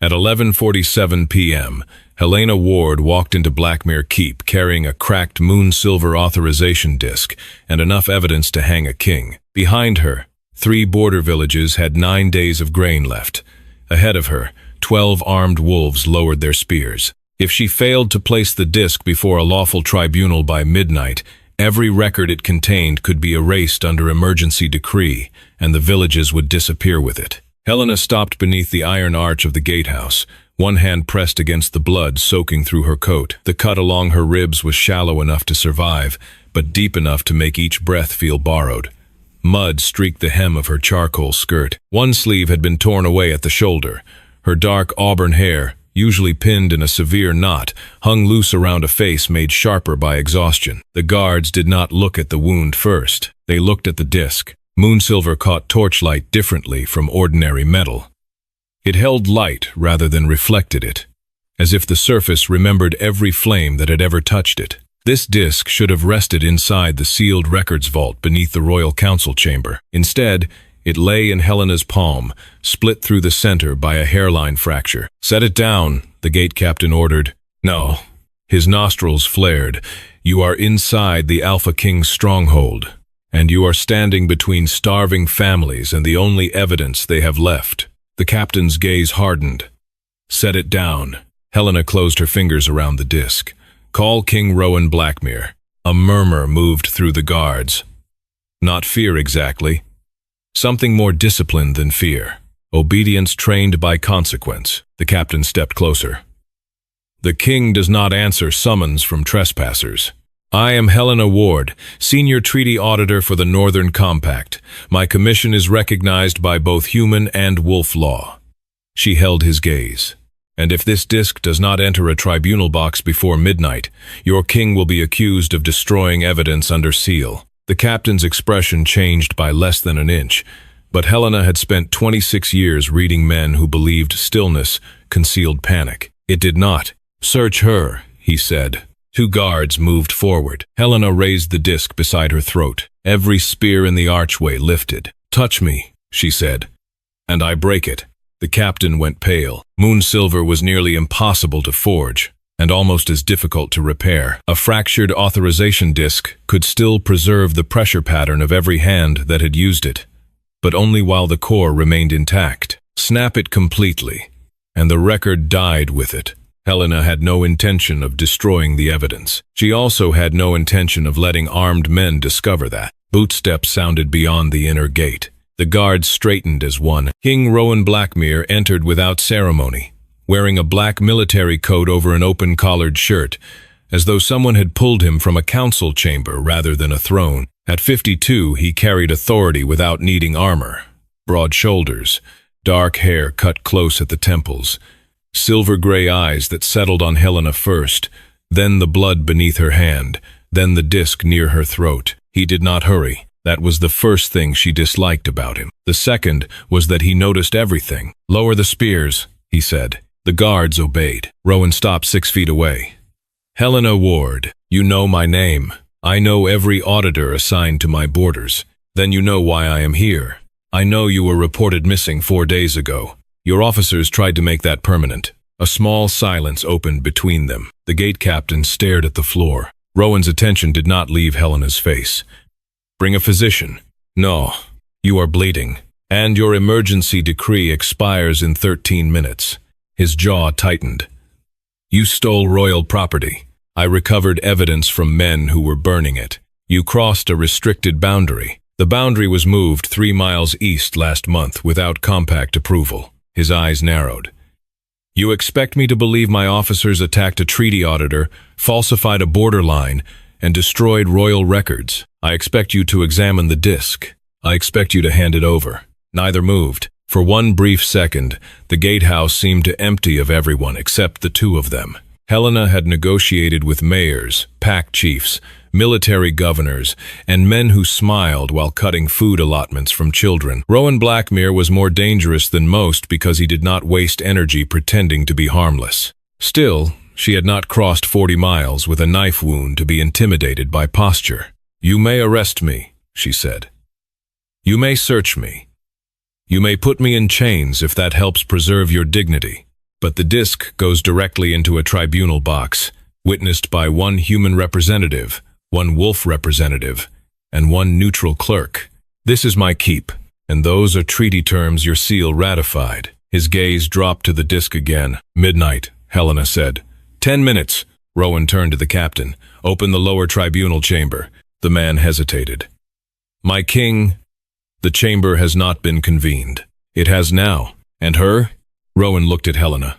At 11:47 p.m., Helena Ward walked into Blackmere Keep carrying a cracked moon-silver authorization disc and enough evidence to hang a king. Behind her, 3 border villages had 9 days of grain left. Ahead of her, 12 armed wolves lowered their spears. If she failed to place the disc before a lawful tribunal by midnight, every record it contained could be erased under emergency decree, and the villages would disappear with it. Helena stopped beneath the iron arch of the gatehouse, one hand pressed against the blood soaking through her coat. The cut along her ribs was shallow enough to survive, but deep enough to make each breath feel borrowed. Mud streaked the hem of her charcoal skirt. One sleeve had been torn away at the shoulder. Her dark auburn hair, usually pinned in a severe knot, hung loose around a face made sharper by exhaustion. The guards did not look at the wound first. They looked at the disc. Moonsilver caught torchlight differently from ordinary metal. It held light rather than reflected it, as if the surface remembered every flame that had ever touched it. This disc should have rested inside the sealed records vault beneath the Royal Council chamber. Instead, it lay in Helena's palm, split through the center by a hairline fracture. "Set it down," the gate captain ordered. "No." His nostrils flared. "You are inside the Alpha King's stronghold, and you are standing between starving families and the only evidence they have left." The captain's gaze hardened. "Set it down." Helena closed her fingers around the disc. "Call King Rowan Blackmere." A murmur moved through the guards. Not fear exactly. Something more disciplined than fear. Obedience trained by consequence. The captain stepped closer. "The king does not answer summons from trespassers. I am Helena Ward, Senior Treaty Auditor for the Northern Compact. My commission is recognized by both human and wolf law." She held his gaze. "And if this disc does not enter a tribunal box before midnight, your king will be accused of destroying evidence under seal." The captain's expression changed by less than an inch, but Helena had spent 26 years reading men who believed stillness concealed panic. It did not. "Search her," he said. 2 guards moved forward. Helena raised the disc beside her throat. Every spear in the archway lifted. "Touch me," she said, "and I break it." The captain went pale. Moonsilver was nearly impossible to forge, and almost as difficult to repair. A fractured authorization disc could still preserve the pressure pattern of every hand that had used it, but only while the core remained intact. Snap it completely, and the record died with it. Helena had no intention of destroying the evidence. She also had no intention of letting armed men discover that. Bootsteps sounded beyond the inner gate. The guards straightened as one. King Rowan Blackmere entered without ceremony, wearing a black military coat over an open-collared shirt, as though someone had pulled him from a council chamber rather than a throne. At 52, he carried authority without needing armor. Broad shoulders, dark hair cut close at the temples, silver-gray eyes that settled on Helena first, then the blood beneath her hand, then the disc near her throat. He did not hurry. That was the first thing she disliked about him. The second was that he noticed everything. "Lower the spears," he said. The guards obeyed. Rowan stopped 6 feet away. "Helena Ward, you know my name. I know every auditor assigned to my borders. Then you know why I am here. I know you were reported missing 4 days ago. Your officers tried to make that permanent." A small silence opened between them. The gate captain stared at the floor. Rowan's attention did not leave Helena's face. "Bring a physician." "No, you are bleeding, and your emergency decree expires in 13 minutes. His jaw tightened. "You stole royal property. I recovered evidence from men who were burning it. You crossed a restricted boundary. The boundary was moved 3 miles east last month without compact approval." His eyes narrowed. "You expect me to believe my officers attacked a treaty auditor, falsified a border line, and destroyed royal records. I expect you to examine the disc. I expect you to hand it over." Neither moved. For one brief second, the gatehouse seemed to empty of everyone except the 2 of them. Helena had negotiated with mayors, pack chiefs, military governors, and men who smiled while cutting food allotments from children. Rowan Blackmere was more dangerous than most because he did not waste energy pretending to be harmless. Still, she had not crossed 40 miles with a knife wound to be intimidated by posture. "You may arrest me," she said. "You may search me. You may put me in chains if that helps preserve your dignity. but the disc goes directly into a tribunal box, witnessed by one human representative, one wolf representative, and one neutral clerk. This is my keep, and those are treaty terms your seal ratified. His gaze dropped to the disc again. Midnight, Helena said. 10 minutes. Rowan turned to the captain. Open the lower tribunal chamber. The man hesitated. My king, the chamber has not been convened. It has now. And her? Rowan looked at Helena.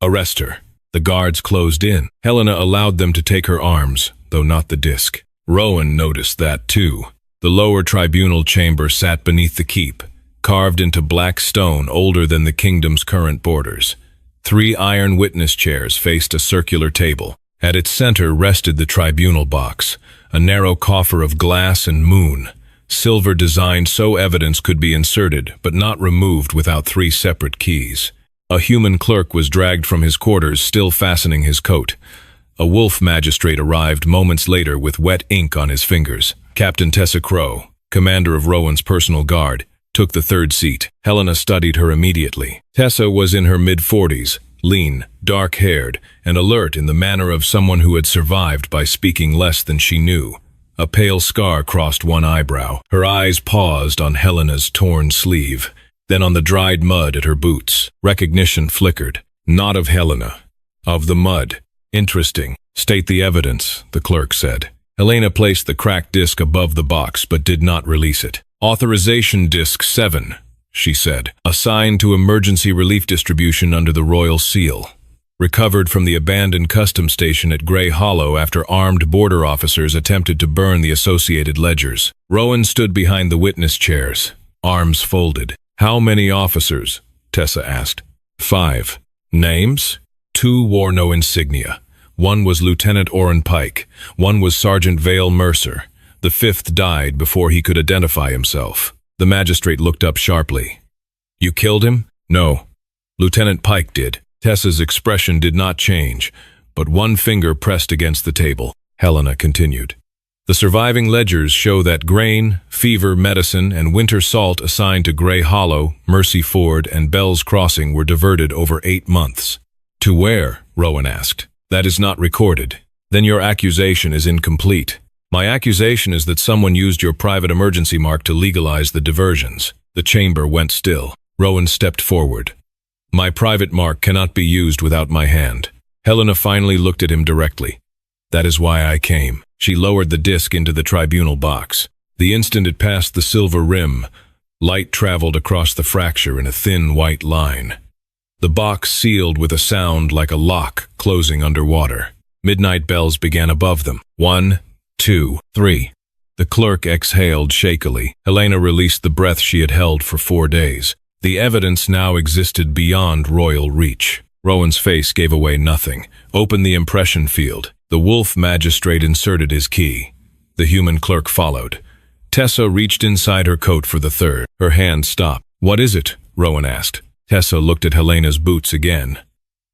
Arrest her. The guards closed in. Helena allowed them to take her arms, though not the disc. Rowan noticed that too. The lower tribunal chamber sat beneath the keep, carved into black stone older than the kingdom's current borders. 3 iron witness chairs faced a circular table. At its center rested the tribunal box, a narrow coffer of glass and moon, silver designed so evidence could be inserted but not removed without 3 separate keys. A human clerk was dragged from his quarters, still fastening his coat. A wolf magistrate arrived moments later with wet ink on his fingers. Captain Tessa Crow, commander of Rowan's personal guard, took the 3rd seat. Helena studied her immediately. Tessa was in her mid-40s, lean, dark-haired, and alert in the manner of someone who had survived by speaking less than she knew. A pale scar crossed one eyebrow. Her eyes paused on Helena's torn sleeve, then on the dried mud at her boots. Recognition flickered. Not of Helena. Of the mud. Interesting. State the evidence, the clerk said. Helena placed the cracked disc above the box but did not release it. Authorization Disc 7, she said, assigned to emergency relief distribution under the royal seal. Recovered from the abandoned custom station at Grey Hollow after armed border officers attempted to burn the associated ledgers. Rowan stood behind the witness chairs, arms folded. How many officers? Tessa asked. 5. Names? 2 wore no insignia. One was Lieutenant Orrin Pike. One was Sergeant Vale Mercer. The 5th died before he could identify himself. The magistrate looked up sharply. You killed him? No. Lieutenant Pike did. Tessa's expression did not change, but one finger pressed against the table. Helena continued. The surviving ledgers show that grain, fever medicine, and winter salt assigned to Grey Hollow, Mercy Ford, and Bell's Crossing were diverted over 8 months. To where? Rowan asked. That is not recorded. Then your accusation is incomplete. My accusation is that someone used your private emergency mark to legalize the diversions. The chamber went still. Rowan stepped forward. My private mark cannot be used without my hand. Helena finally looked at him directly. That is why I came. She lowered the disc into the tribunal box. The instant it passed the silver rim, light traveled across the fracture in a thin white line. The box sealed with a sound like a lock closing underwater. Midnight bells began above them. 1, 2, 3. The clerk exhaled shakily. Helena released the breath she had held for 4 days. The evidence now existed beyond royal reach. Rowan's face gave away nothing. Open the impression field. The wolf magistrate inserted his key. The human clerk followed. Tessa reached inside her coat for the 3rd. Her hand stopped. What is it? Rowan asked. Tessa looked at Helena's boots again.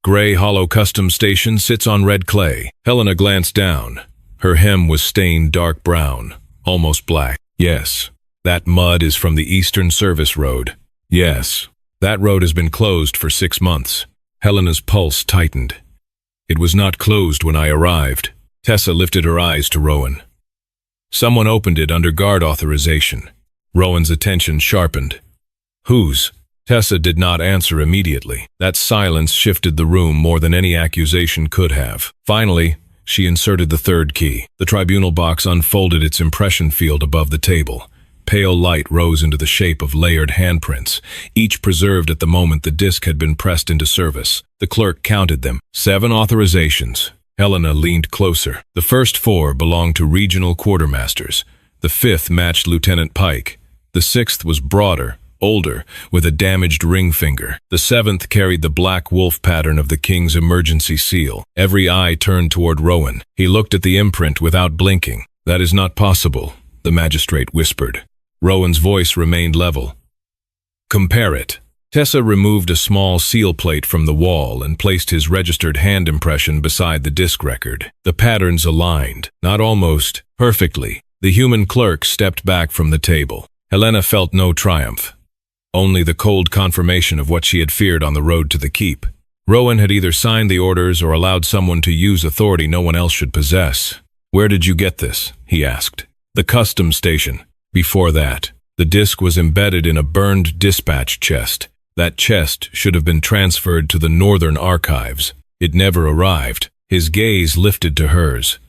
Grey Hollow Custom Station sits on red clay. Helena glanced down. Her hem was stained dark brown, almost black. Yes, that mud is from the Eastern Service Road. Yes, that road has been closed for 6 months. Helena's pulse tightened. It was not closed when I arrived. Tessa lifted her eyes to Rowan. Someone opened it under guard authorization. Rowan's attention sharpened. Whose? Tessa did not answer immediately. That silence shifted the room more than any accusation could have. Finally, she inserted the 3rd key. The tribunal box unfolded its impression field above the table. Pale light rose into the shape of layered handprints, each preserved at the moment the disc had been pressed into service. The clerk counted them. 7 authorizations. Helena leaned closer. The first 4 belonged to regional quartermasters. The 5th matched Lieutenant Pike. The 6th was broader, older, with a damaged ring finger. The 7th carried the black wolf pattern of the king's emergency seal. Every eye turned toward Rowan. He looked at the imprint without blinking. That is not possible, the magistrate whispered. Rowan's voice remained level. Compare it. Tessa removed a small seal plate from the wall and placed his registered hand impression beside the disc record. The patterns aligned, not almost, perfectly. The human clerk stepped back from the table. Helena felt no triumph, only the cold confirmation of what she had feared on the road to the keep. Rowan had either signed the orders or allowed someone to use authority no one else should possess. "Where did you get this?" he asked. "The customs station." Before that, the disc was embedded in a burned dispatch chest. That chest should have been transferred to the Northern Archives. It never arrived. His gaze lifted to hers.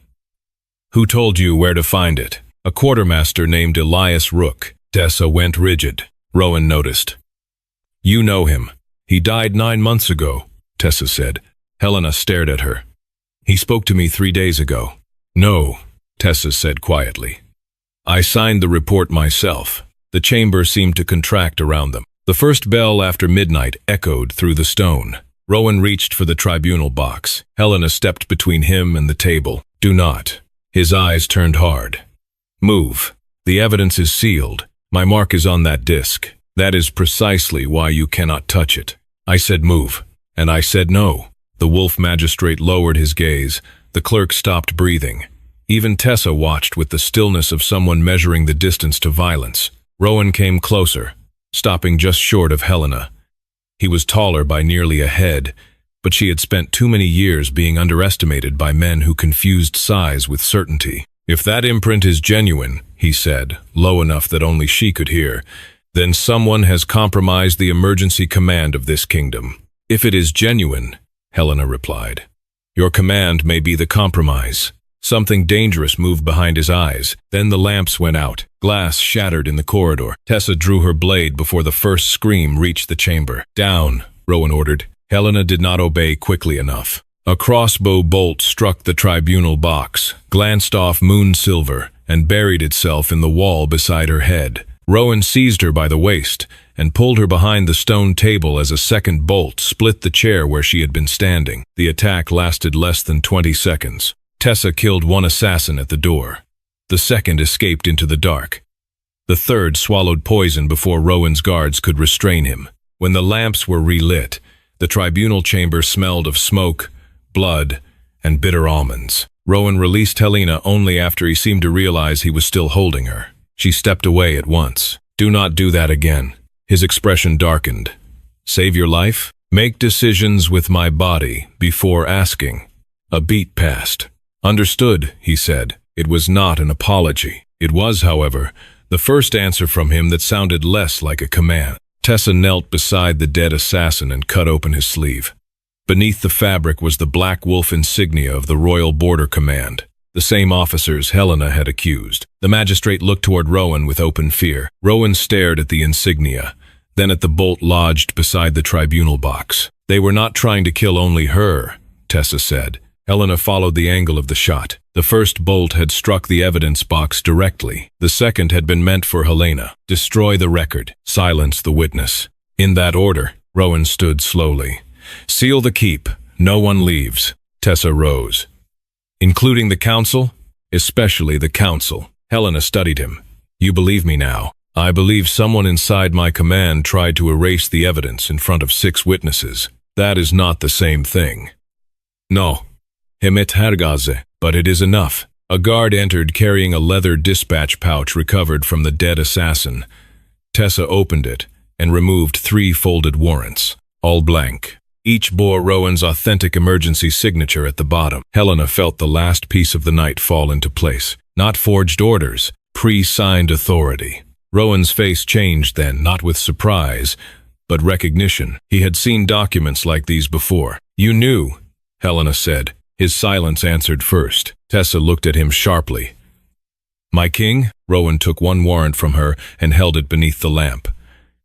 "Who told you where to find it?" "A quartermaster named Elias Rook." Tessa went rigid. Rowan noticed. "You know him. He died 9 months ago," Tessa said. Helena stared at her. "He spoke to me 3 days ago." "No," Tessa said quietly. "I signed the report myself." The chamber seemed to contract around them. The first bell after midnight echoed through the stone. Rowan reached for the tribunal box. Helena stepped between him and the table. "Do not." His eyes turned hard. "Move. The evidence is sealed. My mark is on that disc. That is precisely why you cannot touch it." "I said move, and I said no." The wolf magistrate lowered his gaze. The clerk stopped breathing. Even Tessa watched with the stillness of someone measuring the distance to violence. Rowan came closer, stopping just short of Helena. He was taller by nearly a head, but she had spent too many years being underestimated by men who confused size with certainty. "If that imprint is genuine," he said, low enough that only she could hear, "then someone has compromised the emergency command of this kingdom." "If it is genuine," Helena replied, "your command may be the compromise." Something dangerous moved behind his eyes. Then the lamps went out. Glass shattered in the corridor. Tessa drew her blade before the first scream reached the chamber. "Down," Rowan ordered. Helena did not obey quickly enough. A crossbow bolt struck the tribunal box, glanced off moon silver, and buried itself in the wall beside her head. Rowan seized her by the waist and pulled her behind the stone table as a second bolt split the chair where she had been standing. The attack lasted less than 20 seconds. Tessa killed one assassin at the door. The second escaped into the dark. The third swallowed poison before Rowan's guards could restrain him. When the lamps were relit, the tribunal chamber smelled of smoke, blood, and bitter almonds. Rowan released Helena only after he seemed to realize he was still holding her. She stepped away at once. "Do not do that again." His expression darkened. "Save your life? Make decisions with my body before asking." A beat passed. "Understood," he said. It was not an apology. It was, however, the first answer from him that sounded less like a command. Tessa knelt beside the dead assassin and cut open his sleeve. Beneath the fabric was the black wolf insignia of the Royal Border Command, the same officers Helena had accused. The magistrate looked toward Rowan with open fear. Rowan stared at the insignia, then at the bolt lodged beside the tribunal box. "They were not trying to kill only her," Tessa said. Helena followed the angle of the shot. The first bolt had struck the evidence box directly. The second had been meant for Helena. "Destroy the record. Silence the witness." "In that order." Rowan stood slowly. "Seal the keep. No one leaves." Tessa rose. "Including the council?" "Especially the council." Helena studied him. "You believe me now?" "I believe someone inside my command tried to erase the evidence in front of 6 witnesses. That is not the same thing." "No. Hemet hergaze, but it is enough." A guard entered carrying a leather dispatch pouch recovered from the dead assassin. Tessa opened it and removed 3 folded warrants, all blank. Each bore Rowan's authentic emergency signature at the bottom. Helena felt the last piece of the night fall into place. Not forged orders, pre-signed authority. Rowan's face changed then, not with surprise, but recognition. He had seen documents like these before. "You knew," Helena said. His silence answered first. Tessa looked at him sharply. "My king?" Rowan took one warrant from her and held it beneath the lamp.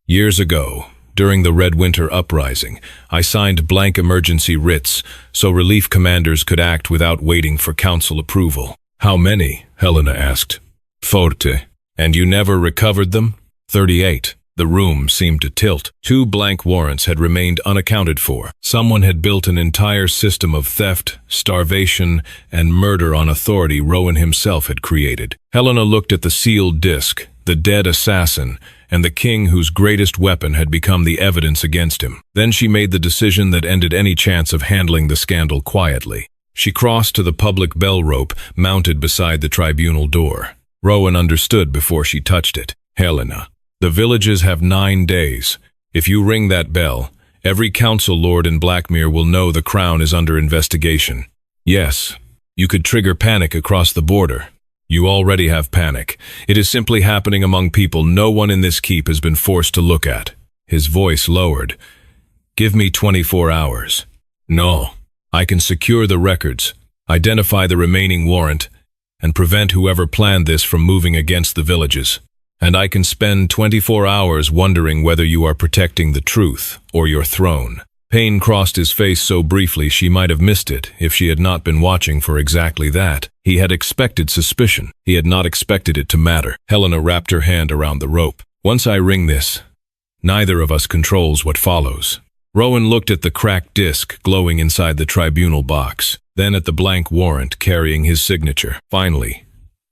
"Years ago, during the Red Winter Uprising, I signed blank emergency writs so relief commanders could act without waiting for council approval." "How many?" Helena asked. "Forte." "And you never recovered them?" 38. The room seemed to tilt. 2 blank warrants had remained unaccounted for. Someone had built an entire system of theft, starvation, and murder on authority Rowan himself had created. Helena looked at the sealed disc, the dead assassin, and the king whose greatest weapon had become the evidence against him. Then she made the decision that ended any chance of handling the scandal quietly. She crossed to the public bell rope mounted beside the tribunal door. Rowan understood before she touched it. "Helena, the villages have 9 days. If you ring that bell, Every council lord in Blackmere will know the crown is under investigation. Yes, you could trigger panic across the border. You already have panic. It is simply happening among people no one in this keep has been forced to look at. His voice lowered. Give me 24 hours. No, I can secure the records, identify the remaining warrant, and prevent whoever planned this from moving against the villages. And I can spend 24 hours wondering whether you are protecting the truth or your throne. Pain crossed his face so briefly she might have missed it if she had not been watching for exactly that. He had expected suspicion. He had not expected it to matter. Helena wrapped her hand around the rope. Once I ring this, neither of us controls what follows. Rowan looked at the cracked disc glowing inside the tribunal box, then at the blank warrant carrying his signature. Finally,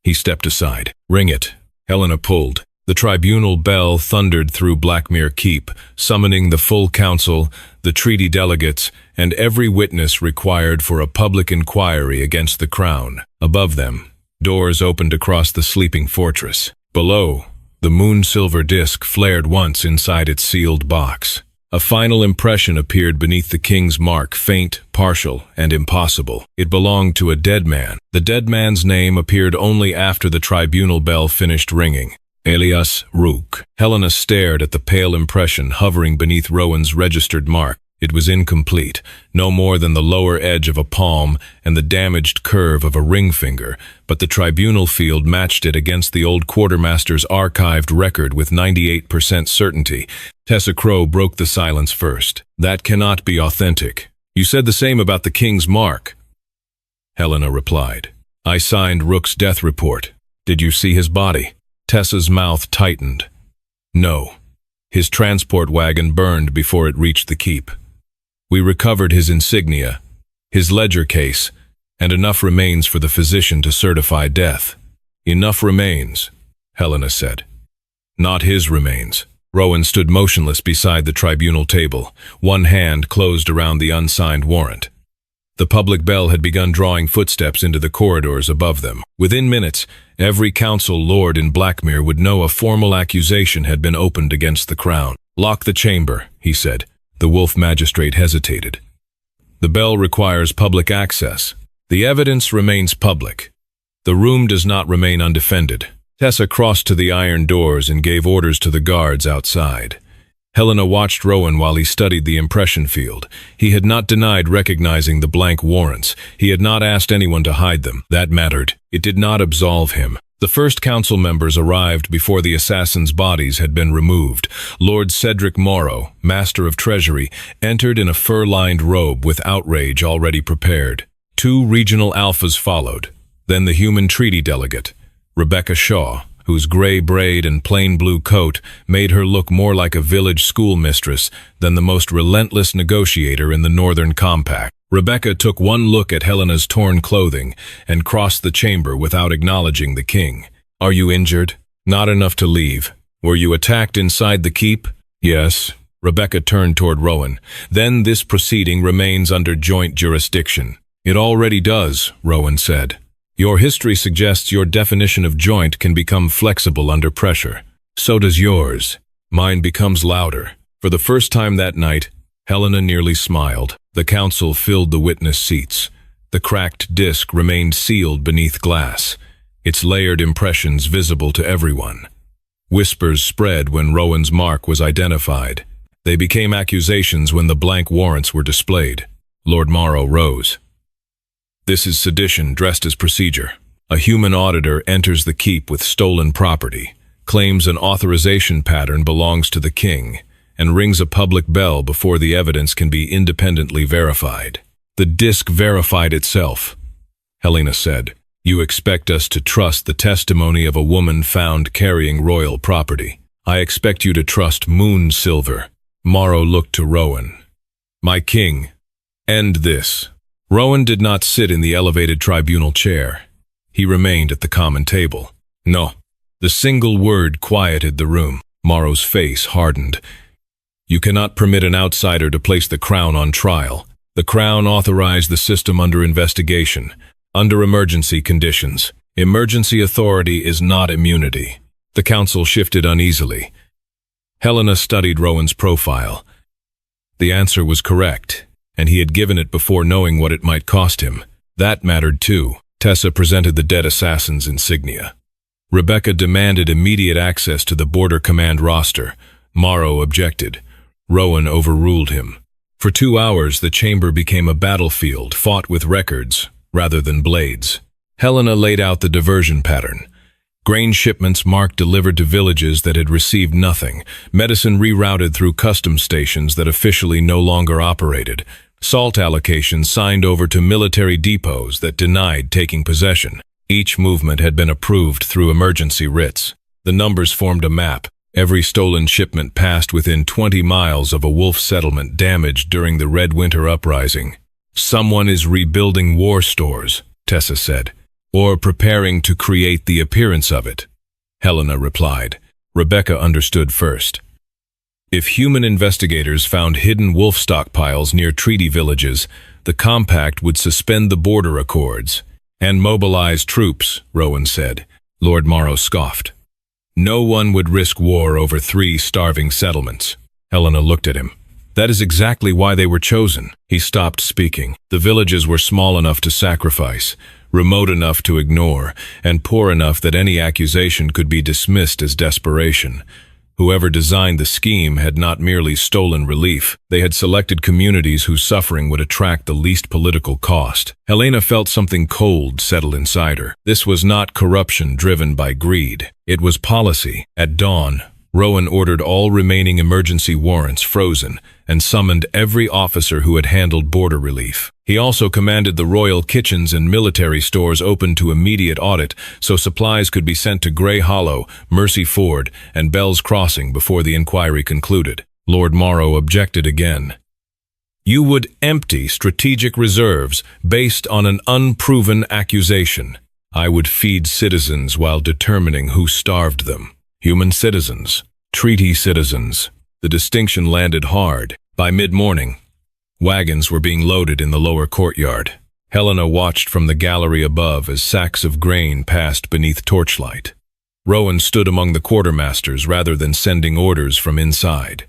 he stepped aside. Ring it. Helena pulled. The tribunal bell thundered through Blackmere Keep, summoning the full council, the treaty delegates, and every witness required for a public inquiry against the crown. Above them, doors opened across the sleeping fortress. Below, the moon-silver disc flared once inside its sealed box. A final impression appeared beneath the king's mark, faint, partial, and impossible. It belonged to a dead man. The dead man's name appeared only after the tribunal bell finished ringing. Elias Rook. Helena stared at the pale impression hovering beneath Rowan's registered mark. It was incomplete, no more than the lower edge of a palm and the damaged curve of a ring finger, but the tribunal field matched it against the old quartermaster's archived record with 98% certainty. Tessa Crow broke the silence first. That cannot be authentic. You said the same about the king's mark. Helena replied. I signed Rook's death report. Did you see his body? Tessa's mouth tightened. No. His transport wagon burned before it reached the keep. We recovered his insignia, his ledger case, and enough remains for the physician to certify death. Enough remains, Helena said. Not his remains. Rowan stood motionless beside the tribunal table, one hand closed around the unsigned warrant. The public bell had begun drawing footsteps into the corridors above them. Within minutes, every council lord in Blackmere would know a formal accusation had been opened against the crown. Lock the chamber, he said. The wolf magistrate hesitated. The bell requires public access. The evidence remains public. The room does not remain undefended. Tessa crossed to the iron doors and gave orders to the guards outside. Helena watched Rowan while he studied the impression field. He had not denied recognizing the blank warrants. He had not asked anyone to hide them. That mattered. It did not absolve him. The first council members arrived before the assassins' bodies had been removed. Lord Cedric Morrow, Master of Treasury, entered in a fur-lined robe with outrage already prepared. 2 regional alphas followed. Then the human treaty delegate, Rebecca Shaw, whose gray braid and plain blue coat made her look more like a village schoolmistress than the most relentless negotiator in the Northern Compact. Rebecca took one look at Helena's torn clothing and crossed the chamber without acknowledging the king. Are you injured? Not enough to leave. Were you attacked inside the keep? Yes. Rebecca turned toward Rowan. Then this proceeding remains under joint jurisdiction. It already does, Rowan said. Your history suggests your definition of joint can become flexible under pressure. So does yours. Mine becomes louder. For the first time that night, Helena nearly smiled. The council filled the witness seats. The cracked disc remained sealed beneath glass, its layered impressions visible to everyone. Whispers spread when Rowan's mark was identified. They became accusations when the blank warrants were displayed. Lord Morrow rose. This is sedition dressed as procedure. A human auditor enters the keep with stolen property, claims an authorization pattern belongs to the king, and rings a public bell before the evidence can be independently verified. The disc verified itself. Helena said, You expect us to trust the testimony of a woman found carrying royal property. I expect you to trust moon silver. Morrow looked to Rowan. My king, end this. Rowan did not sit in the elevated tribunal chair. He remained at the common table. No. The single word quieted the room. Morrow's face hardened. You cannot permit an outsider to place the crown on trial. The crown authorized the system under investigation, under emergency conditions. Emergency authority is not immunity. The council shifted uneasily. Helena studied Rowan's profile. The answer was correct, and he had given it before knowing what it might cost him. That mattered too. Tessa presented the dead assassin's insignia. Rebecca demanded immediate access to the Border Command roster. Morrow objected. Rowan overruled him. For 2 hours, the chamber became a battlefield fought with records rather than blades. Helena laid out the diversion pattern. Grain shipments marked delivered to villages that had received nothing, medicine rerouted through customs stations that officially no longer operated, salt allocations signed over to military depots that denied taking possession. Each movement had been approved through emergency writs. The numbers formed a map. Every stolen shipment passed within 20 miles of a wolf settlement damaged during the Red Winter Uprising. "Someone is rebuilding war stores," Tessa said, "or preparing to create the appearance of it," Helena replied. Rebecca understood first. If human investigators found hidden wolf stockpiles near treaty villages, the compact would suspend the border accords. "And mobilize troops," Rowan said. Lord Morrow scoffed. "No one would risk war over 3 starving settlements." Helena looked at him. "That is exactly why they were chosen." He stopped speaking. The villages were small enough to sacrifice, remote enough to ignore, and poor enough that any accusation could be dismissed as desperation. Whoever designed the scheme had not merely stolen relief, they had selected communities whose suffering would attract the least political cost. Helena felt something cold settle inside her. This was not corruption driven by greed. It was policy. At dawn, Rowan ordered all remaining emergency warrants frozen and summoned every officer who had handled border relief. He also commanded the royal kitchens and military stores open to immediate audit so supplies could be sent to Grey Hollow, Mercy Ford, and Bell's Crossing before the inquiry concluded. Lord Morrow objected again. "You would empty strategic reserves based on an unproven accusation. I would feed citizens while determining who starved them. Human citizens, treaty citizens." The distinction landed hard. By mid-morning, wagons were being loaded in the lower courtyard. Helena watched from the gallery above as sacks of grain passed beneath torchlight. Rowan stood among the quartermasters rather than sending orders from inside.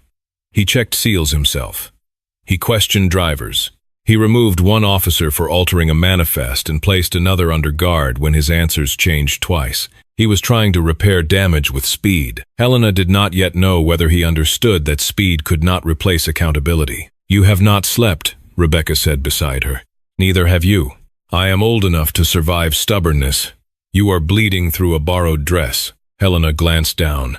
He checked seals himself. He questioned drivers. He removed one officer for altering a manifest and placed another under guard when his answers changed twice. He was trying to repair damage with speed. Helena did not yet know whether he understood that speed could not replace accountability. "You have not slept," Rebecca said beside her. "Neither have you. I am old enough to survive stubbornness. You are bleeding through a borrowed dress." Helena glanced down.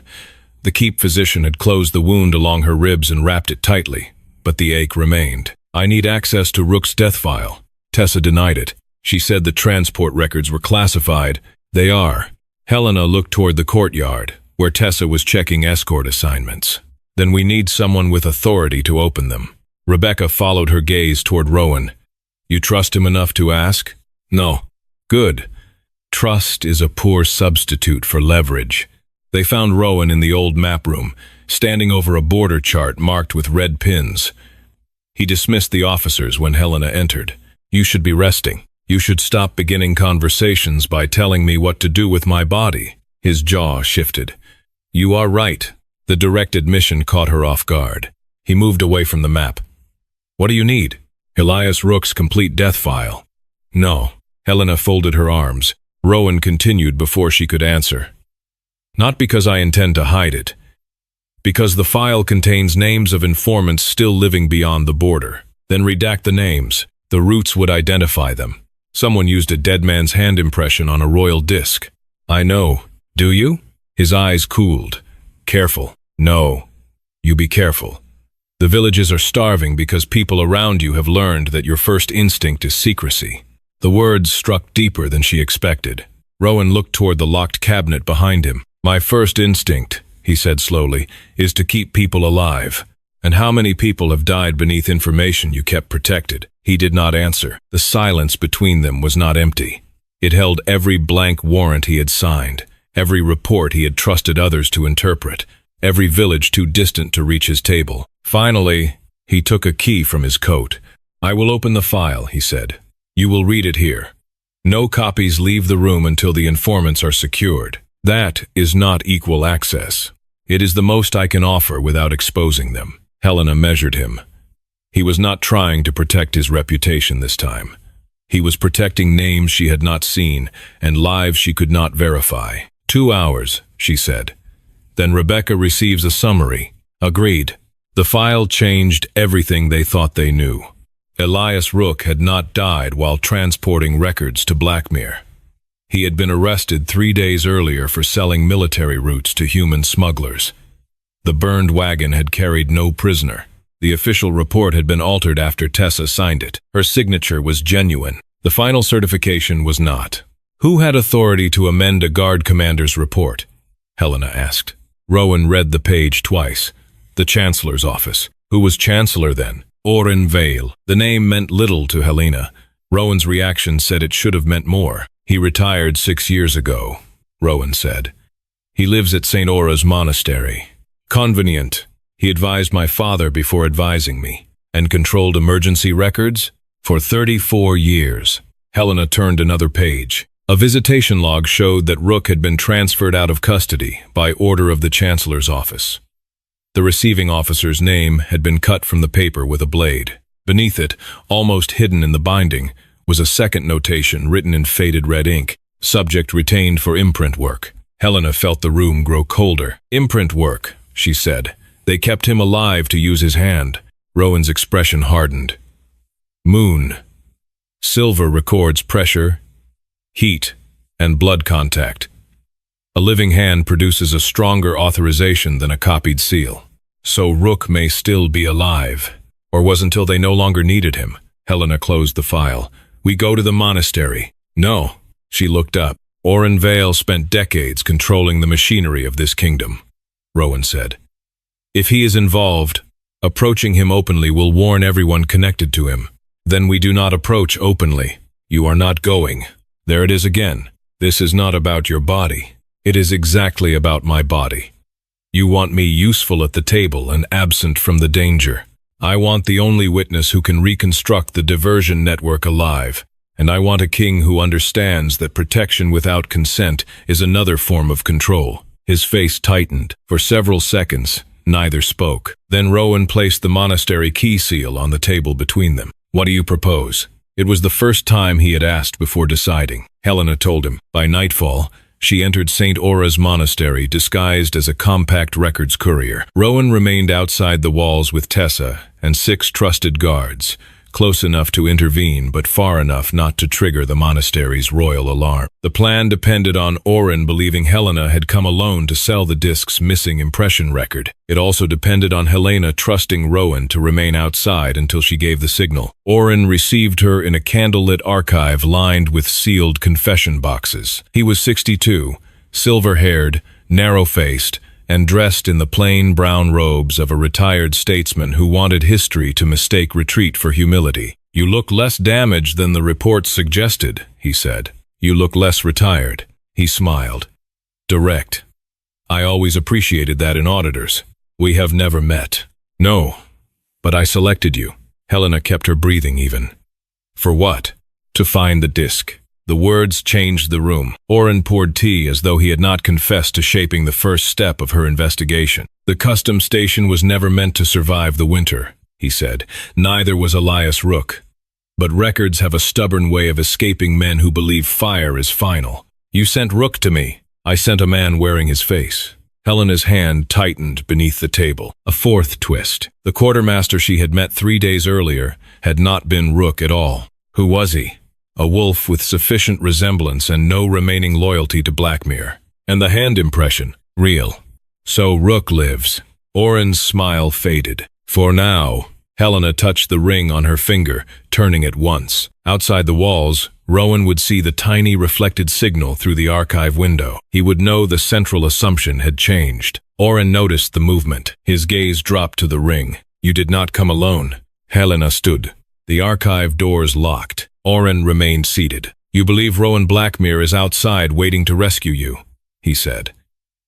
The keep physician had closed the wound along her ribs and wrapped it tightly, but the ache remained. "I need access to Rook's death file." Tessa denied it. She said the transport records were classified. "They are." Helena looked toward the courtyard, where Tessa was checking escort assignments. "Then we need someone with authority to open them." Rebecca followed her gaze toward Rowan. "You trust him enough to ask?" "No." "Good. Trust is a poor substitute for leverage." They found Rowan in the old map room, standing over a border chart marked with red pins. He dismissed the officers when Helena entered. "You should be resting. You should stop beginning conversations by telling me what to do with my body." His jaw shifted. "You are right." The direct admission caught her off guard. He moved away from the map. "What do you need?" "Elias Rook's complete death file." "No." Helena folded her arms. Rowan continued before she could answer. "Not because I intend to hide it. Because the file contains names of informants still living beyond the border. Then redact the names. The roots would identify them. Someone used a dead man's hand impression on a royal disc." "I know. Do you?" His eyes cooled. "Careful." "No. You be careful. The villages are starving because people around you have learned that your first instinct is secrecy." The words struck deeper than she expected. Rowan looked toward the locked cabinet behind him. "My first instinct," he said slowly, "is to keep people alive. And how many people have died beneath information you kept protected?" He did not answer. The silence between them was not empty. It held every blank warrant he had signed, every report he had trusted others to interpret, every village too distant to reach his table. Finally, he took a key from his coat. "I will open the file," he said. "You will read it here. No copies leave the room until the informants are secured. That is not equal access. It is the most I can offer without exposing them." Helena measured him. He was not trying to protect his reputation this time. He was protecting names she had not seen and lives she could not verify. 2 hours, she said. Then Rebecca receives a summary. Agreed. The file changed everything they thought they knew. Elias Rook had not died while transporting records to Blackmere. He had been arrested 3 days earlier for selling military routes to human smugglers. The burned wagon had carried no prisoner. The official report had been altered after Tessa signed it. Her signature was genuine. The final certification was not. Who had authority to amend a guard commander's report? Helena asked. Rowan read the page twice. The Chancellor's office. Who was Chancellor then? Oren Vale. The name meant little to Helena. Rowan's reaction said it should have meant more. He retired 6 years ago, Rowan said. He lives at St. Aura's Monastery. Convenient. He advised my father before advising me, and controlled emergency records for 34 years. Helena turned another page. A visitation log showed that Rook had been transferred out of custody by order of the Chancellor's office. The receiving officer's name had been cut from the paper with a blade. Beneath it, almost hidden in the binding, was a second notation written in faded red ink. Subject retained for imprint work. Helena felt the room grow colder. Imprint work, she said. They kept him alive to use his hand. Rowan's expression hardened. Moon. Silver records pressure, heat, and blood contact. A living hand produces a stronger authorization than a copied seal. So Rook may still be alive. Or was until they no longer needed him. Helena closed the file. We go to the monastery. No. She looked up. Oren Vale spent decades controlling the machinery of this kingdom, Rowan said. If he is involved, approaching him openly will warn everyone connected to him. Then we do not approach openly. You are not going. There it is again. This is not about your body. It is exactly about my body. You want me useful at the table and absent from the danger. I want the only witness who can reconstruct the diversion network alive, and I want a king who understands that protection without consent is another form of control. His face tightened. For several seconds, neither spoke. Then Rowan placed the monastery key seal on the table between them. What do you propose? It was the first time he had asked before deciding. Helena told him. By nightfall, she entered St. Aura's Monastery disguised as a compact records courier. Rowan remained outside the walls with Tessa and 6 trusted guards, close enough to intervene but far enough not to trigger the monastery's royal alarm. The plan depended on Oren believing Helena had come alone to sell the disk's missing impression record. It also depended on Helena trusting Rowan to remain outside until she gave the signal. Oren received her in a candlelit archive lined with sealed confession boxes. He was 62, silver-haired, narrow-faced, and dressed in the plain brown robes of a retired statesman who wanted history to mistake retreat for humility. You look less damaged than the reports suggested, he said. You look less retired. He smiled. Direct. I always appreciated that in auditors. We have never met. No, but I selected you. Helena kept her breathing even. For what? To find the disk. The words changed the room. Oren poured tea as though he had not confessed to shaping the first step of her investigation. The custom station was never meant to survive the winter, he said. Neither was Elias Rook. But records have a stubborn way of escaping men who believe fire is final. You sent Rook to me. I sent a man wearing his face. Helena's hand tightened beneath the table. A fourth twist. The quartermaster she had met 3 days earlier had not been Rook at all. Who was he? A wolf with sufficient resemblance and no remaining loyalty to Blackmere. And the hand impression, real. So Rook lives. Oren's smile faded. For now, Helena touched the ring on her finger, turning it once. Outside the walls, Rowan would see the tiny reflected signal through the archive window. He would know the central assumption had changed. Oren noticed the movement. His gaze dropped to the ring. You did not come alone. Helena stood. The archive doors locked. Oren remained seated. You believe Rowan Blackmere is outside waiting to rescue you, he said.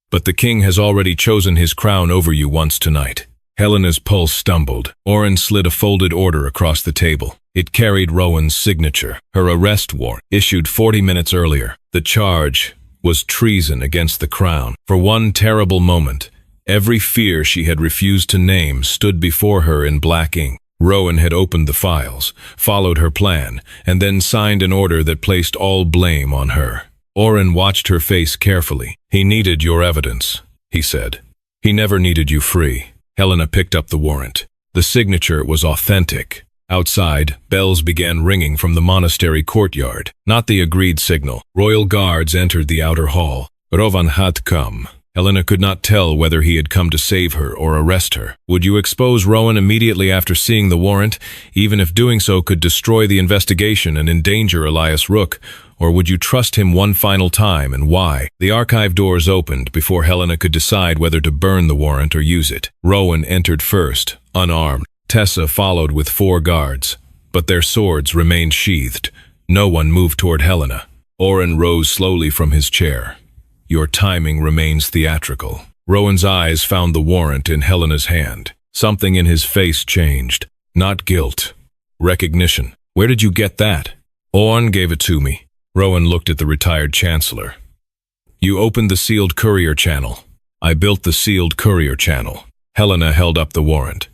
But the king has already chosen his crown over you once tonight. Helena's pulse stumbled. Oren slid a folded order across the table. It carried Rowan's signature. Her arrest warrant, issued 40 minutes earlier. The charge was treason against the crown. For one terrible moment, every fear she had refused to name stood before her in black ink. Rowan had opened the files, followed her plan, and then signed an order that placed all blame on her. Oren watched her face carefully. "He needed your evidence," he said. "He never needed you free." Helena picked up the warrant. The signature was authentic. Outside, bells began ringing from the monastery courtyard. Not the agreed signal. Royal guards entered the outer hall. Rowan had come. Helena could not tell whether he had come to save her or arrest her. Would you expose Rowan immediately after seeing the warrant, even if doing so could destroy the investigation and endanger Elias Rook? Or would you trust him one final time, and why? The archive doors opened before Helena could decide whether to burn the warrant or use it. Rowan entered first, unarmed. Tessa followed with 4 guards, but their swords remained sheathed. No one moved toward Helena. Oren rose slowly from his chair. "Your timing remains theatrical." Rowan's eyes found the warrant in Helena's hand. Something in his face changed. Not guilt. Recognition. "Where did you get that?" "Oren gave it to me." Rowan looked at the retired chancellor. "You opened the sealed courier channel." "I built the sealed courier channel." Helena held up the warrant.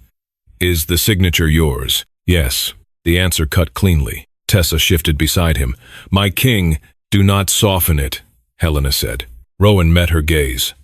"Is the signature yours?" "Yes." The answer cut cleanly. Tessa shifted beside him. "My king, do not soften it," Helena said. Rowan met her gaze.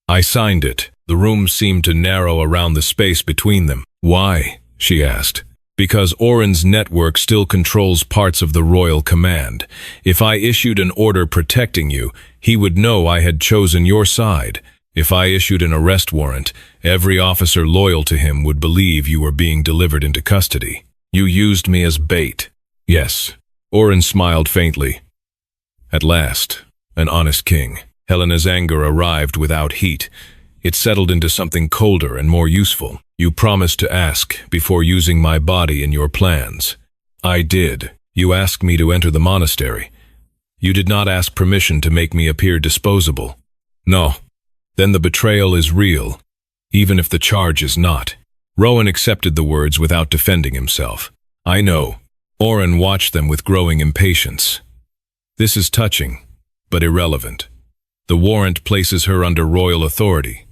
"I signed it." The room seemed to narrow around the space between them. "Why?" she asked. "Because Oren's network still controls parts of the royal command. If I issued an order protecting you, he would know I had chosen your side. If I issued an arrest warrant, every officer loyal to him would believe you were being delivered into custody. You used me as bait." "Yes." Oren smiled faintly. "At last, an honest king." Helena's anger arrived without heat. It settled into something colder and more useful. "You promised to ask before using my body in your plans." "I did. You asked me to enter the monastery. You did not ask permission to make me appear disposable." "No." "Then the betrayal is real, even if the charge is not." Rowan accepted the words without defending himself. "I know." Oren watched them with growing impatience. "This is touching, but irrelevant. The warrant places her under royal authority.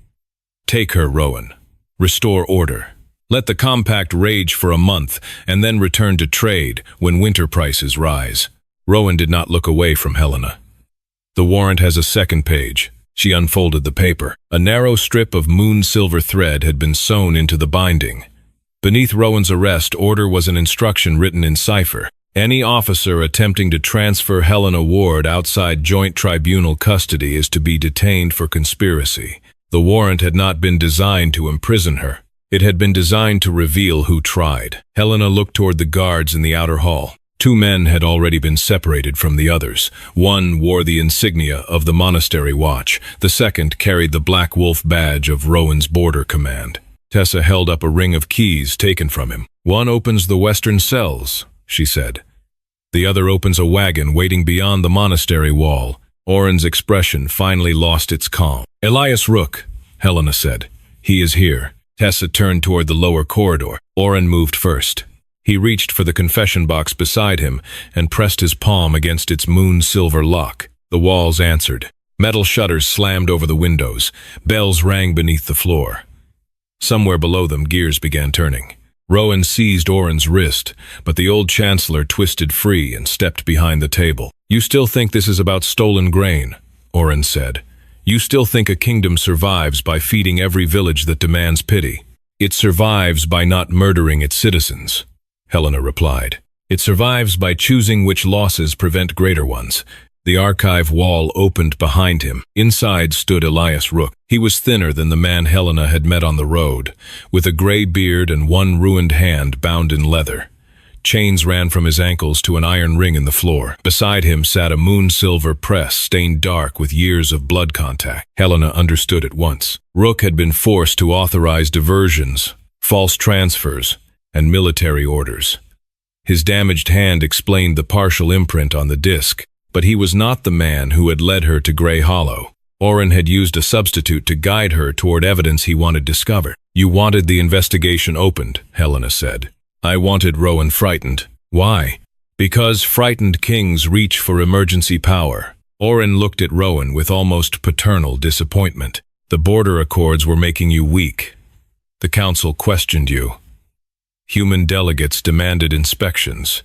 Take her, Rowan. Restore order. Let the compact rage for a month, and then return to trade when winter prices rise." Rowan did not look away from Helena. "The warrant has a second page." She unfolded the paper. A narrow strip of moon-silver thread had been sewn into the binding. Beneath Rowan's arrest order was an instruction written in cipher. "Any officer attempting to transfer Helena Ward outside joint tribunal custody is to be detained for conspiracy." The warrant had not been designed to imprison her. It had been designed to reveal who tried. Helena looked toward the guards in the outer hall. 2 men had already been separated from the others. One wore the insignia of the monastery watch. The second carried the Black Wolf badge of Rowan's border command. Tessa held up a ring of keys taken from him. "One opens the western cells," she said. "The other opens a wagon waiting beyond the monastery wall." Oren's expression finally lost its calm. "Elias Rook," Helena said. "He is here." Tessa turned toward the lower corridor. Oren moved first. He reached for the confession box beside him and pressed his palm against its moon-silver lock. The walls answered. Metal shutters slammed over the windows. Bells rang beneath the floor. Somewhere below them, gears began turning. Rowan seized Oren's wrist, but the old chancellor twisted free and stepped behind the table. "You still think this is about stolen grain," Oren said. "You still think a kingdom survives by feeding every village that demands pity. It survives by not murdering its citizens," Helena replied. "It survives by choosing which losses prevent greater ones." The archive wall opened behind him. Inside stood Elias Rook. He was thinner than the man Helena had met on the road, with a gray beard and one ruined hand bound in leather. Chains ran from his ankles to an iron ring in the floor. Beside him sat a moon-silver press stained dark with years of blood contact. Helena understood at once. Rook had been forced to authorize diversions, false transfers, and military orders. His damaged hand explained the partial imprint on the disc. But he was not the man who had led her to Grey Hollow. Oren had used a substitute to guide her toward evidence he wanted discovered. "You wanted the investigation opened," Helena said. "I wanted Rowan frightened." "Why?" "Because frightened kings reach for emergency power." Oren looked at Rowan with almost paternal disappointment. "The border accords were making you weak. The council questioned you." Human delegates demanded inspections.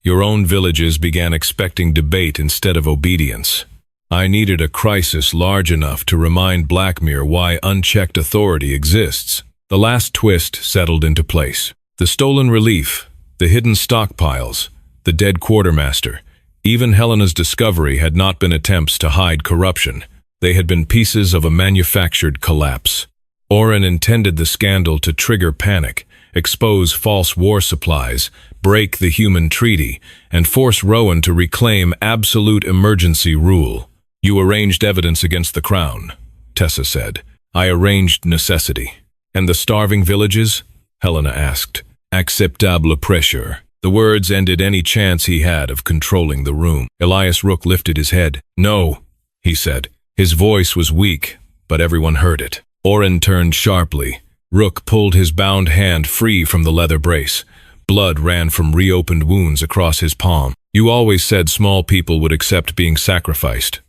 Your own villages began expecting debate instead of obedience. I needed a crisis large enough to remind Blackmere why unchecked authority exists. The last twist settled into place. The stolen relief, the hidden stockpiles, the dead quartermaster. Even Helena's discovery had not been attempts to hide corruption. They had been pieces of a manufactured collapse. Oren intended the scandal to trigger panic, expose false war supplies, break the human treaty, and force Rowan to reclaim absolute emergency rule. You arranged evidence against the crown, Tessa said. I arranged necessity. And the starving villages? Helena asked. Acceptable pressure. The words ended any chance he had of controlling the room. Elias Rook lifted his head. No, he said. His voice was weak, but everyone heard it. Oren turned sharply. Rook pulled his bound hand free from the leather brace. Blood ran from reopened wounds across his palm. You always said small people would accept being sacrificed,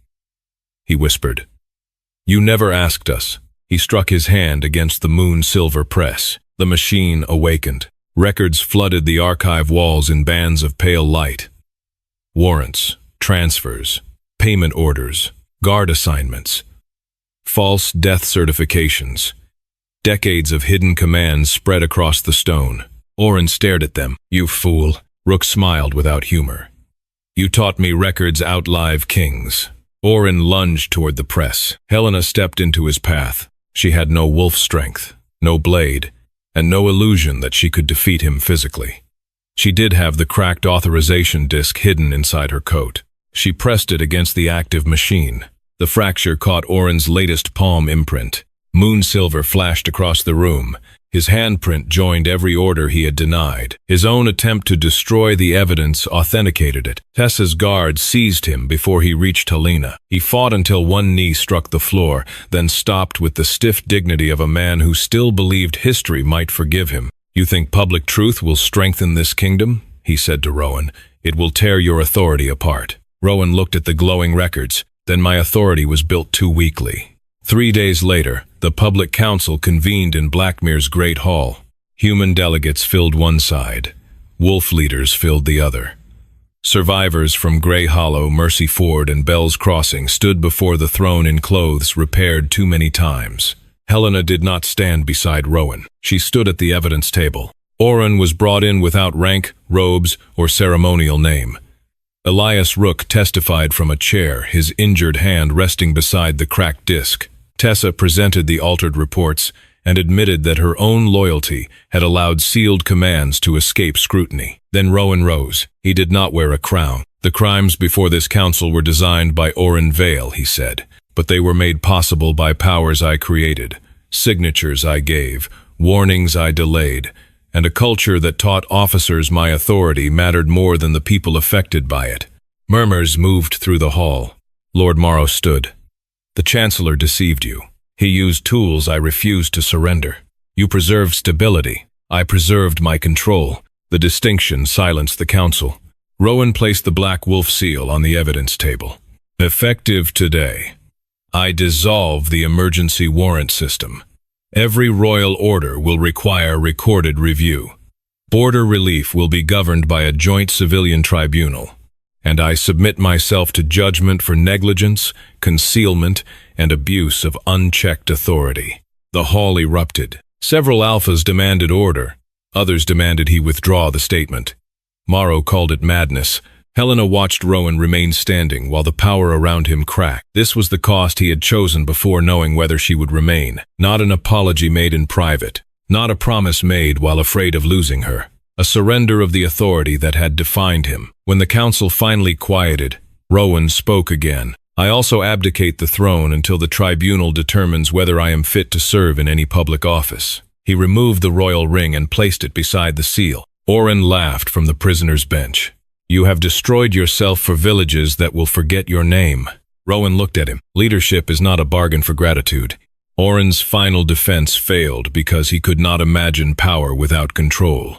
he whispered. You never asked us. He struck his hand against the moon-silver press. The machine awakened. Records flooded the archive walls in bands of pale light. Warrants, transfers, payment orders, guard assignments, false death certifications. Decades of hidden commands spread across the stone. Oren stared at them. You fool. Rook smiled without humor. You taught me records outlive kings. Oren lunged toward the press. Helena stepped into his path. She had no wolf strength, no blade, and no illusion that she could defeat him physically. She did have the cracked authorization disc hidden inside her coat. She pressed it against the active machine. The fracture caught Oren's latest palm imprint. Moonsilver flashed across the room. His handprint joined every order he had denied. His own attempt to destroy the evidence authenticated it. Tessa's guard seized him before he reached Helena. He fought until one knee struck the floor, then stopped with the stiff dignity of a man who still believed history might forgive him. You think public truth will strengthen this kingdom? He said to Rowan. It will tear your authority apart. Rowan looked at the glowing records. Then my authority was built too weakly. 3 days later, the public council convened in Blackmere's Great Hall. Human delegates filled one side. Wolf leaders filled the other. Survivors from Grey Hollow, Mercy Ford, and Bell's Crossing stood before the throne in clothes repaired too many times. Helena did not stand beside Rowan. She stood at the evidence table. Oren was brought in without rank, robes, or ceremonial name. Elias Rook testified from a chair, his injured hand resting beside the cracked disc. Tessa presented the altered reports and admitted that her own loyalty had allowed sealed commands to escape scrutiny. Then Rowan rose. He did not wear a crown. The crimes before this council were designed by Oren Vale, he said, but they were made possible by powers I created, signatures I gave, warnings I delayed, and a culture that taught officers my authority mattered more than the people affected by it. Murmurs moved through the hall. Lord Morrow stood. The Chancellor deceived you. He used tools I refused to surrender. You preserved stability. I preserved my control. The distinction silenced the council. Rowan placed the Black Wolf seal on the evidence table. Effective today. I dissolve the emergency warrant system. Every royal order will require recorded review. Border relief will be governed by a joint civilian tribunal, and I submit myself to judgment for negligence, concealment, and abuse of unchecked authority. The hall erupted. Several alphas demanded order. Others demanded he withdraw the statement. Morrow called it madness. Helena watched Rowan remain standing while the power around him cracked. This was the cost he had chosen before knowing whether she would remain. Not an apology made in private. Not a promise made while afraid of losing her. A surrender of the authority that had defined him. When the council finally quieted, Rowan spoke again. I also abdicate the throne until the tribunal determines whether I am fit to serve in any public office. He removed the royal ring and placed it beside the seal. Oren laughed from the prisoner's bench. You have destroyed yourself for villages that will forget your name. Rowan looked at him. Leadership is not a bargain for gratitude. Oren's final defense failed because he could not imagine power without control.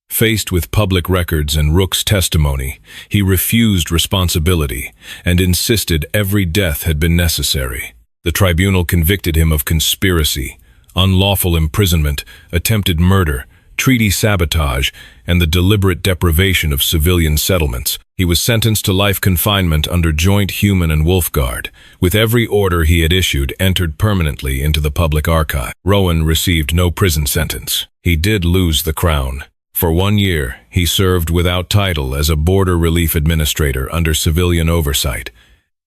Faced with public records and Rook's testimony, he refused responsibility and insisted every death had been necessary. The tribunal convicted him of conspiracy, unlawful imprisonment, attempted murder, treaty sabotage, and the deliberate deprivation of civilian settlements. He was sentenced to life confinement under joint human and wolf guard, with every order he had issued entered permanently into the public archive. Rowan received no prison sentence. He did lose the crown. For 1 year, he served without title as a border relief administrator under civilian oversight.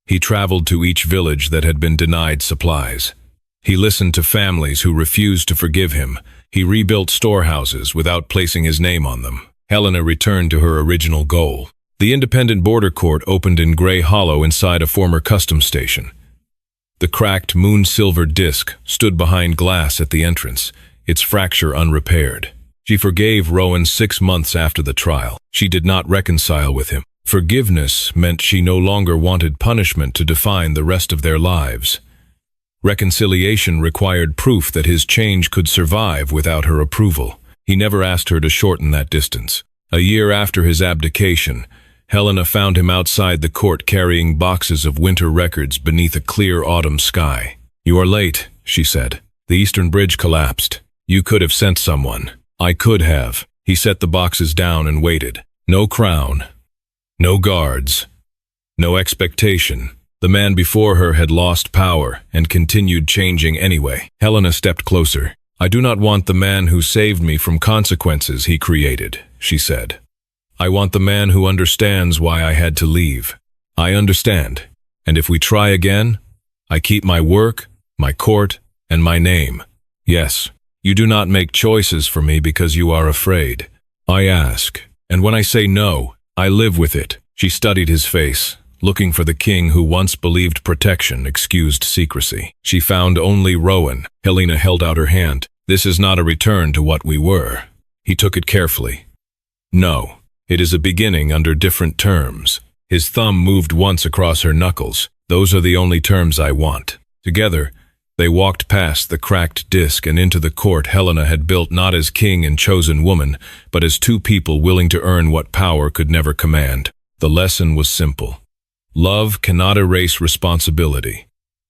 He traveled to each village that had been denied supplies. He listened to families who refused to forgive him. He rebuilt storehouses without placing his name on them. Helena returned to her original goal. The independent border court opened in Grey Hollow inside a former customs station. The cracked moon-silver disc stood behind glass at the entrance, its fracture unrepaired. She forgave Rowan 6 months after the trial. She did not reconcile with him. Forgiveness meant she no longer wanted punishment to define the rest of their lives. Reconciliation required proof that his change could survive without her approval. He never asked her to shorten that distance. A year after his abdication, Helena found him outside the court carrying boxes of winter records beneath a clear autumn sky. "You are late," she said. "The Eastern Bridge collapsed. You could have sent someone." "I could have." He set the boxes down and waited. No crown. No guards. No expectation. The man before her had lost power and continued changing anyway. Helena stepped closer. "I do not want the man who saved me from consequences he created," she said. "I want the man who understands why I had to leave. I understand. And if we try again, I keep my work, my court, and my name. Yes, you do not make choices for me because you are afraid. I ask, and when I say no, I live with it." She studied his face, looking for the king who once believed protection excused secrecy. She found only Rowan. Helena held out her hand. "This is not a return to what we were." He took it carefully. "No, it is a beginning under different terms." His thumb moved once across her knuckles. "Those are the only terms I want." Together, they walked past the cracked disc and into the court Helena had built not as king and chosen woman, but as two people willing to earn what power could never command. The lesson was simple. Love cannot erase responsibility,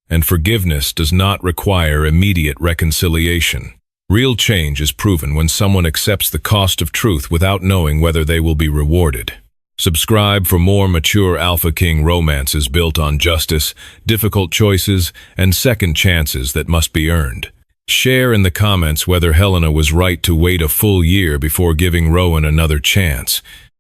and forgiveness does not require immediate reconciliation. Real change is proven when someone accepts the cost of truth without knowing whether they will be rewarded. Subscribe for more mature Alpha King romances built on justice, difficult choices, and second chances that must be earned. Share in the comments whether Helena was right to wait a full year before giving Rowan another chance.